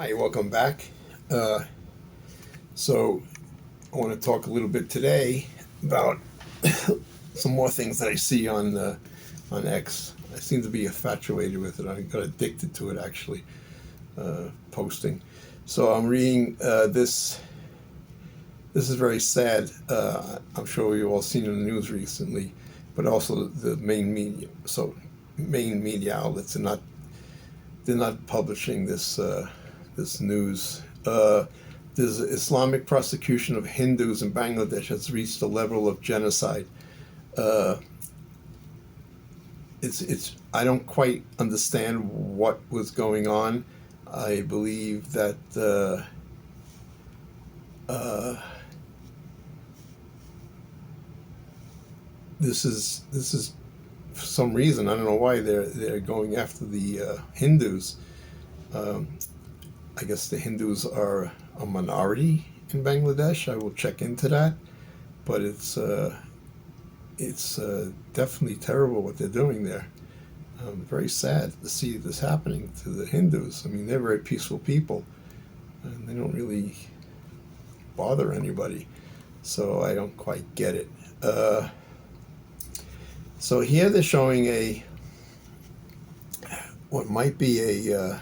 Hi, welcome back. Uh, so, I want to talk a little bit today about some more things that I see on X. I seem to be infatuated with it. I got addicted to it actually, posting. So I'm reading this. This is very sad. I'm sure you've all seen it in the news recently, but also the main media. So main media outlets are not they're not publishing this news. There's Islamic prosecution of Hindus in Bangladesh has reached a level of genocide. Uh, it's I don't quite understand what was going on. I believe that uh, this is for some reason I don't know why they're going after the Hindus. Um, I guess the Hindus are a minority in Bangladesh. I will check into that, but it's definitely terrible what they're doing there. Very sad to see this happening to the Hindus. I mean, they're very peaceful people, and they don't really bother anybody. So I don't quite get it. Uh, so here they're showing a what might be a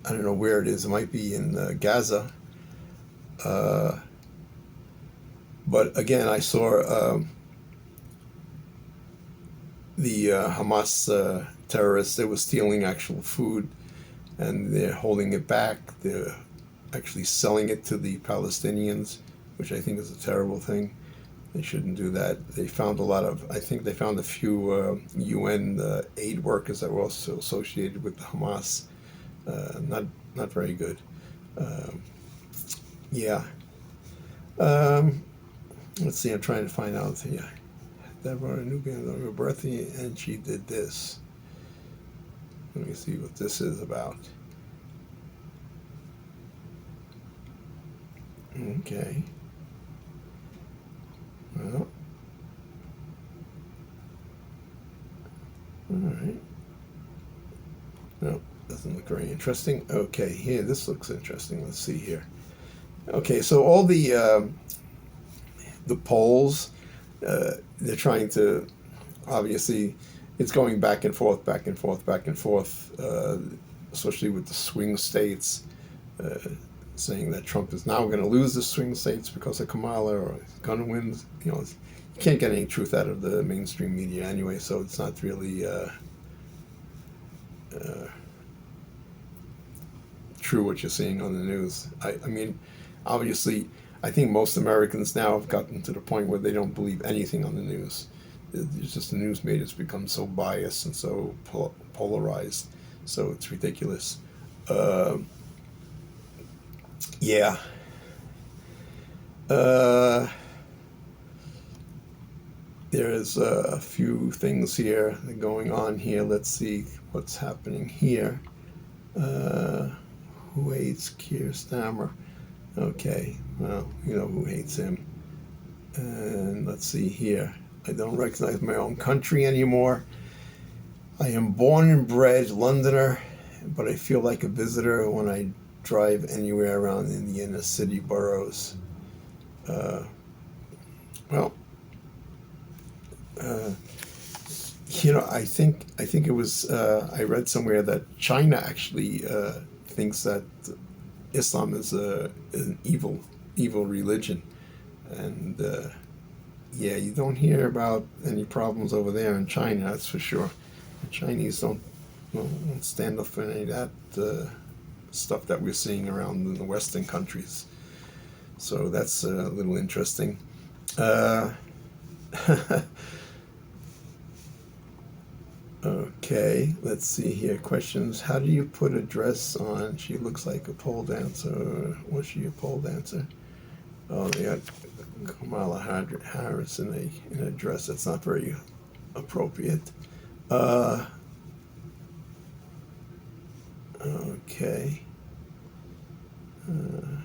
I don't know where it is. It might be in Gaza. Uh, but again, I saw the Hamas terrorists. They were stealing actual food and they're holding it back. They're actually selling it to the Palestinians, which I think is a terrible thing. They shouldn't do that. They found a lot of, I think they found a few UN aid workers that were also associated with the Hamas. Not very good. Um, yeah. Um, let's see. I'm trying to find out here. Deborah Nubian birthday, and she did this. Let me see what this is about. Okay. Well, all right. No, doesn't look very interesting. Okay, here, this looks interesting. Let's see here. Okay, so all the polls, they're trying to obviously, it's going back and forth, back and forth, back and forth, especially with the swing states, uh, saying that Trump is now going to lose the swing states because of Kamala or he's going to win. You can't get any truth out of the mainstream media anyway, so it's not really uh, true what you're seeing on the news. I mean, obviously, I think most Americans now have gotten to the point where they don't believe anything on the news. It's just the news media has become so biased and so polarized, so it's ridiculous. Uh, yeah. Uh, there's a few things here going on here. Let's see what's happening here. Uh, who hates Keir Starmer? Okay, well, you know who hates him. And let's see here. I don't recognize my own country anymore. I am born and bred Londoner, but I feel like a visitor when I drive anywhere around in the inner city boroughs. Uh, well, uh, I think it was I read somewhere that China actually thinks that Islam is an evil religion, and yeah, you don't hear about any problems over there in China. That's for sure. The Chinese don't stand up for any of that stuff that we're seeing around in the Western countries. So that's a little interesting. Uh, okay, let's see here. Questions. How do you put a dress on? She looks like a pole dancer. Was she a pole dancer? Oh, they got Kamala Harris in a dress that's not very appropriate. Uh, okay. Uh,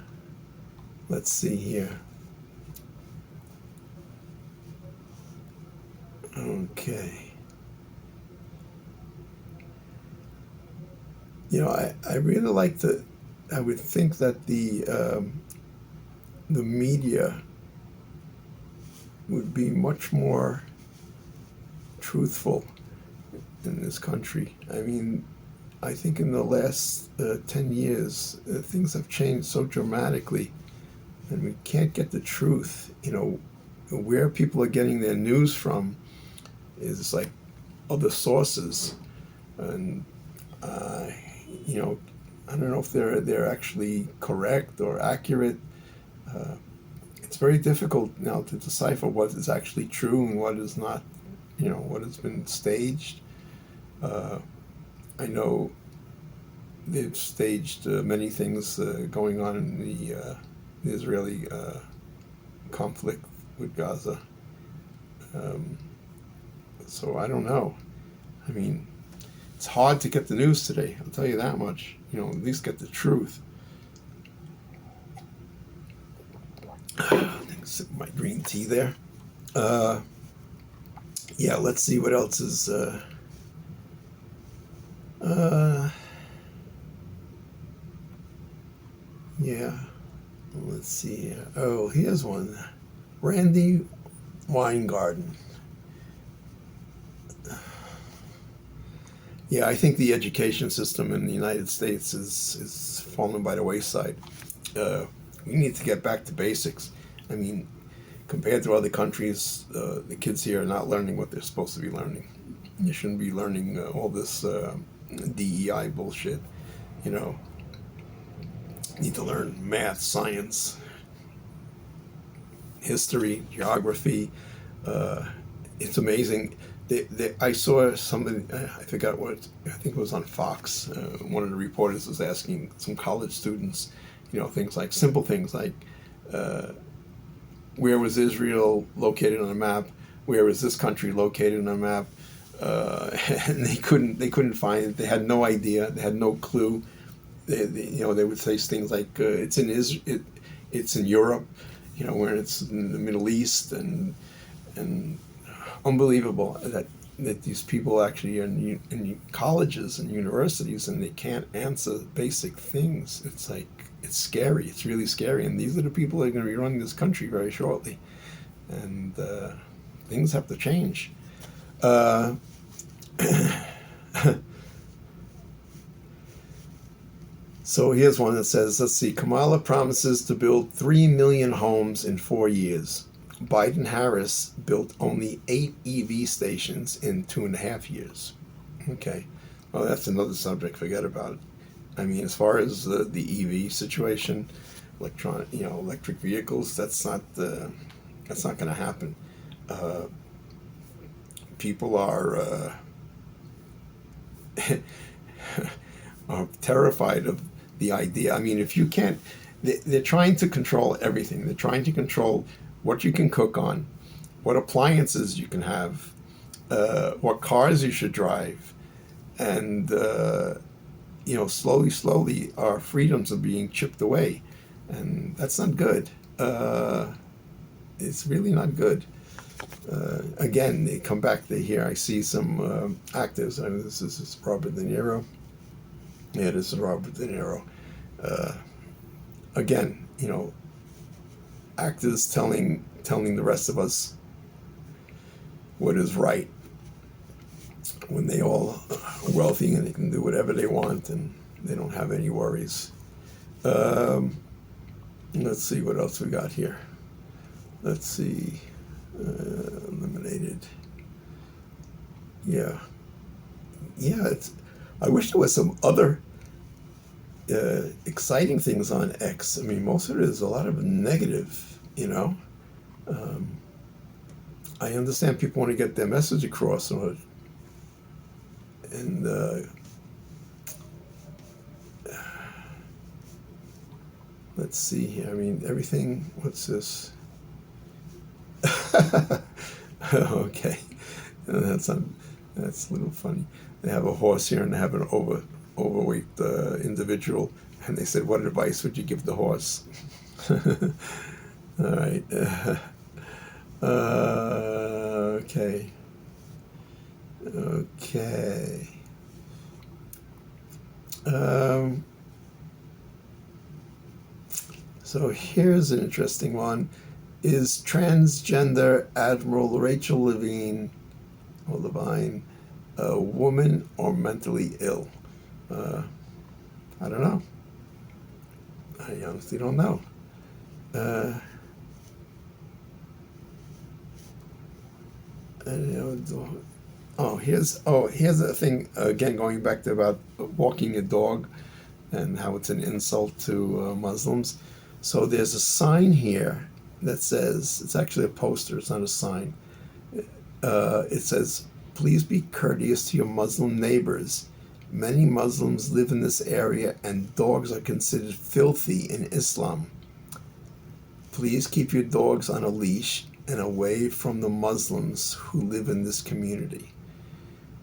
let's see here. Okay. I really like the. I would think that the media would be much more truthful in this country. I mean, I think in the last 10 years, things have changed so dramatically, and we can't get the truth. Where people are getting their news from is like other sources, and uh, you know, I don't know if they're actually correct or accurate. Uh, it's very difficult now to decipher what is actually true and what is not. What has been staged. Uh, I know they've staged many things going on in the Israeli conflict with Gaza. Um, so I don't know. I mean, it's hard to get the news today. I'll tell you that much. At least get the truth. Sip my green tea there. Uh, yeah, let's see what else is. Uh, yeah, let's see. Oh, here's one. Randy Weingarten. Yeah, I think the education system in the United States is falling by the wayside. Uh, we need to get back to basics. I mean, compared to other countries, the kids here are not learning what they're supposed to be learning. You shouldn't be learning all this DEI bullshit. You know, you need to learn math, science, history, geography. Uh, it's amazing. I saw somebody, I forgot what, I think it was on Fox. One of the reporters was asking some college students, things like, simple things like, uh, where was Israel located on a map? Where was this country located on a map? And they couldn't find it. They had no idea. They had no clue. They would say things like, it's in Europe, where it's in the Middle East, and unbelievable that these people actually are in colleges and universities and they can't answer basic things. It's like, it's scary. It's really scary. And these are the people that are going to be running this country very shortly. And things have to change. Uh, so here's one that says, let's see, Kamala promises to build 3 million homes in 4 years. Biden Harris built only 8 EV stations in 2.5 years. Okay. Well, that's another subject. Forget about it. I mean, as far as the EV situation, electric vehicles, that's not going to happen. Uh, People are terrified of the idea. I mean, if you can't, they're trying to control everything. They're trying to control what you can cook on, what appliances you can have, what cars you should drive, and slowly our freedoms are being chipped away, and that's not good. It's really not good. Again, they come back to here. I see some actors. I mean, this is Robert De Niro. Yeah, this is Robert De Niro. Uh, Again, actors telling the rest of us what is right when they all are wealthy and they can do whatever they want and they don't have any worries. Um, let's see what else we got here. Let's see. Eliminated. Yeah. I wish there was some other exciting things on X. I mean, most of it is a lot of negative. Um, I understand people want to get their message across, and let's see here. I mean, everything. What's this? Okay, that's a little funny. They have a horse here, and they have an overweight individual, and they said, "What advice would you give the horse?" All right. Okay. Okay. Um, so here's an interesting one. Is transgender Admiral Rachel Levine a woman or mentally ill? Uh, I don't know. I honestly don't know. Uh, here's a thing again, going back to about walking a dog and how it's an insult to Muslims. So there's a sign here that says, it's actually a poster, it's not a sign. It says, please be courteous to your Muslim neighbors. Many Muslims live in this area and dogs are considered filthy in Islam. Please keep your dogs on a leash and away from the Muslims who live in this community.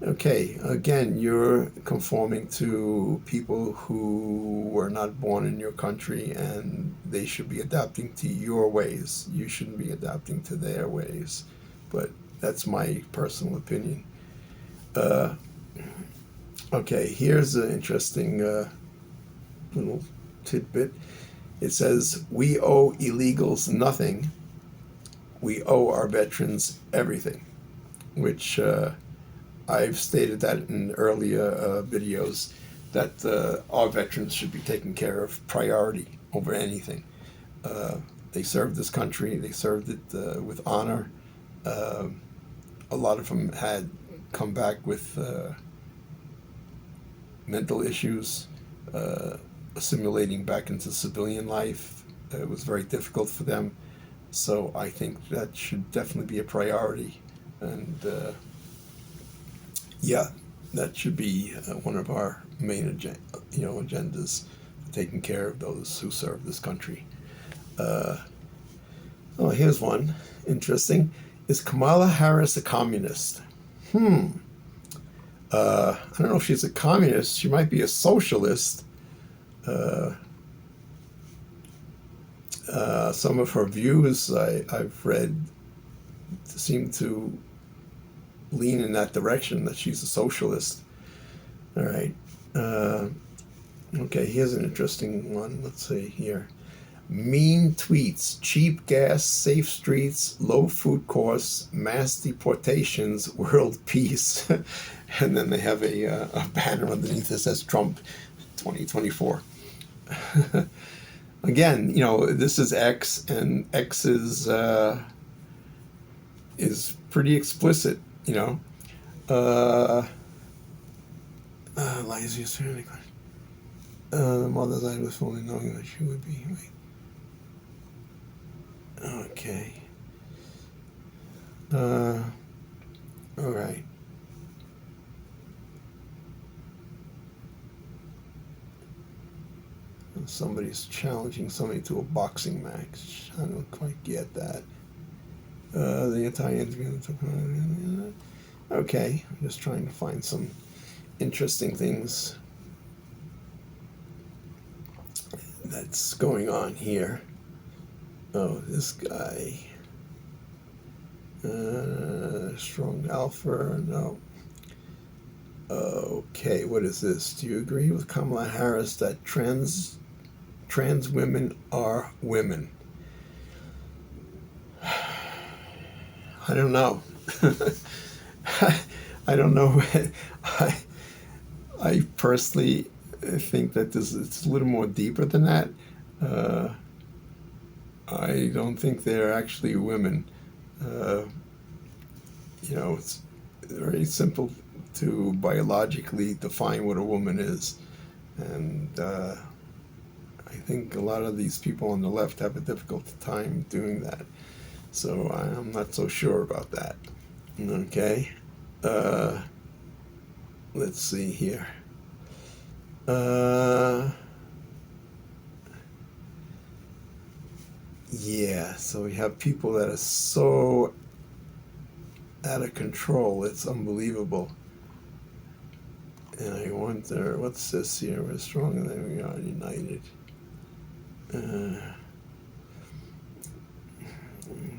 Okay, again, you're conforming to people who were not born in your country and they should be adapting to your ways. You shouldn't be adapting to their ways. But that's my personal opinion. Uh, okay, here's an interesting little tidbit. It says, we owe illegals nothing. We owe our veterans everything, which I've stated that in earlier videos, that our veterans should be taken care of priority over anything. They served this country, they served it with honor. A lot of them had come back with mental issues, assimilating back into civilian life. It was very difficult for them. So I think that should definitely be a priority. And yeah, that should be one of our main agendas, for taking care of those who serve this country. Oh, here's one interesting. Is Kamala Harris a communist? I don't know if she's a communist. She might be a socialist. Some of her views I've read seem to lean in that direction, that she's a socialist. All right. Okay, here's an interesting one. Let's see here. Mean tweets, cheap gas, safe streets, low food costs, mass deportations, world peace. And then they have a banner underneath that says Trump 2024. Again, this is X, and X is pretty explicit, Liza's the mother's eye was fully knowing that she would be. Wait. Okay. All right. Somebody's challenging somebody to a boxing match. I don't quite get that. The Italians. Okay, I'm just trying to find some interesting things that's going on here. Oh, this guy. Strong Alpha. No. Okay, what is this? Do you agree with Kamala Harris that trans women are women? I don't know. I don't know. I personally think that it's a little more deeper than that. I don't think they're actually women. It's very simple to biologically define what a woman is. And I think a lot of these people on the left have a difficult time doing that. So I'm not so sure about that. Okay. Let's see here. Yeah, so we have people that are so out of control, it's unbelievable. And I wonder, what's this here? We're stronger than we are united.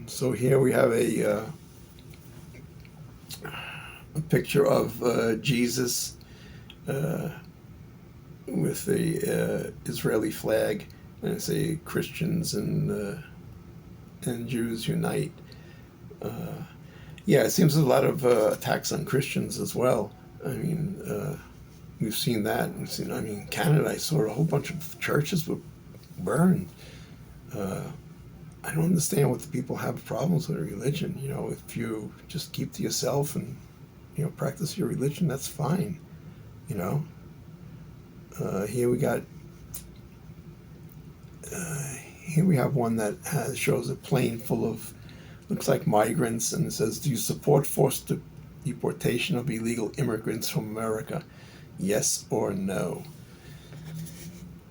So here we have a picture of Jesus with the Israeli flag, and it say Christians and Jews unite. Yeah, it seems there's a lot of attacks on Christians as well. I mean, we've seen that. I mean, Canada, I saw a whole bunch of churches were burned. I don't understand what the people have problems with religion. You know, if you just keep to yourself and, you know, practice your religion, that's fine. You know, here we got, here we have one that shows a plane full of, looks like migrants, and it says, "Do you support forced deportation of illegal immigrants from America? Yes or no?"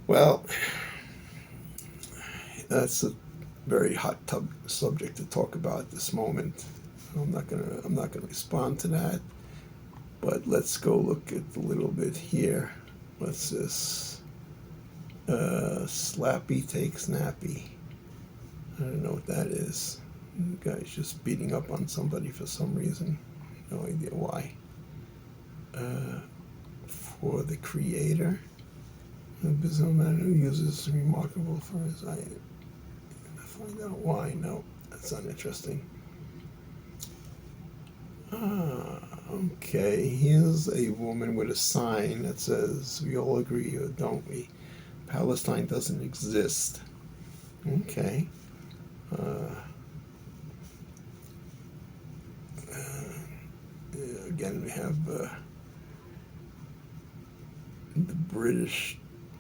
Well, that's a very hot subject to talk about at this moment. I'm not gonna respond to that. But let's go look at a little bit here. What's this? Slappy takes nappy. I don't know what that is. The guy's just beating up on somebody for some reason. No idea why. For the creator, a businessman who uses remarkable for his eye. Find out why. No, that's not interesting. Okay, here's a woman with a sign that says, "We all agree, or don't we? Palestine doesn't exist." Okay. Again, we have the British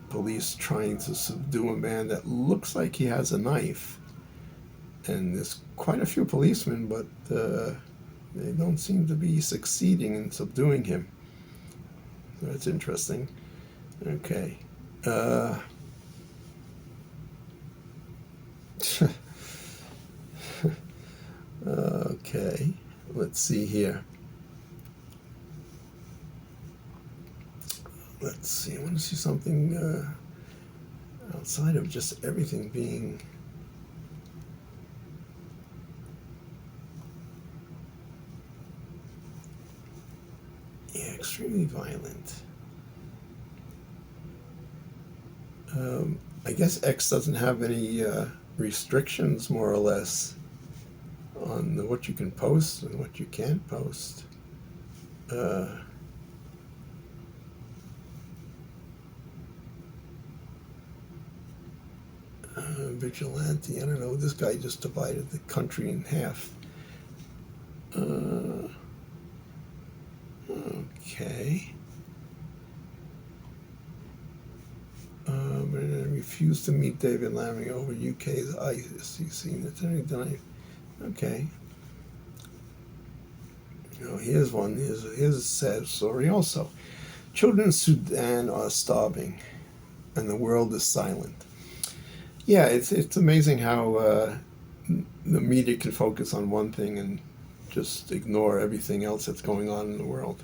police trying to subdue a man that looks like he has a knife. And there's quite a few policemen, but they don't seem to be succeeding in subduing him. That's interesting. Okay. Okay. Let's see here. Let's see. I want to see something outside of just everything being... Yeah, extremely violent. I guess X doesn't have any restrictions, more or less, on what you can post and what you can't post. Vigilante, I don't know, this guy just divided the country in half. Okay. Refused to meet David Lammy over UK's ICC attorney. Okay. Oh, here's one. Here's a sad story also. Children in Sudan are starving, and the world is silent. Yeah, it's amazing how the media can focus on one thing and just ignore everything else that's going on in the world.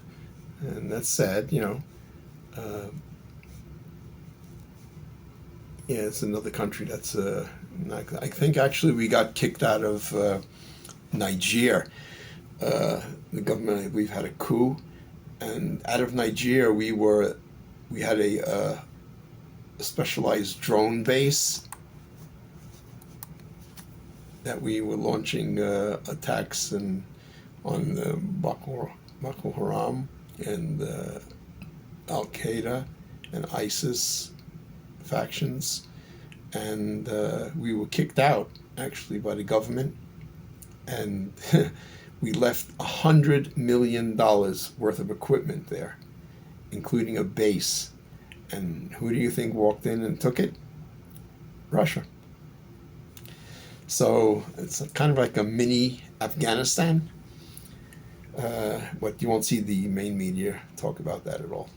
And that's sad, you know. Yeah, it's another country that's not, I think actually we got kicked out of Niger. The government, we've had a coup, and out of Niger we had a specialized drone base that we were launching attacks on Boko Haram and Al Qaeda and ISIS factions, and we were kicked out actually by the government, and we left $100 million worth of equipment there, including a base. And who do you think walked in and took it? Russia. So it's kind of like a mini Afghanistan. But you won't see the main media talk about that at all.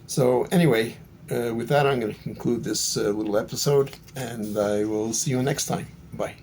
So anyway, with that, I'm going to conclude this little episode, and I will see you next time. Bye.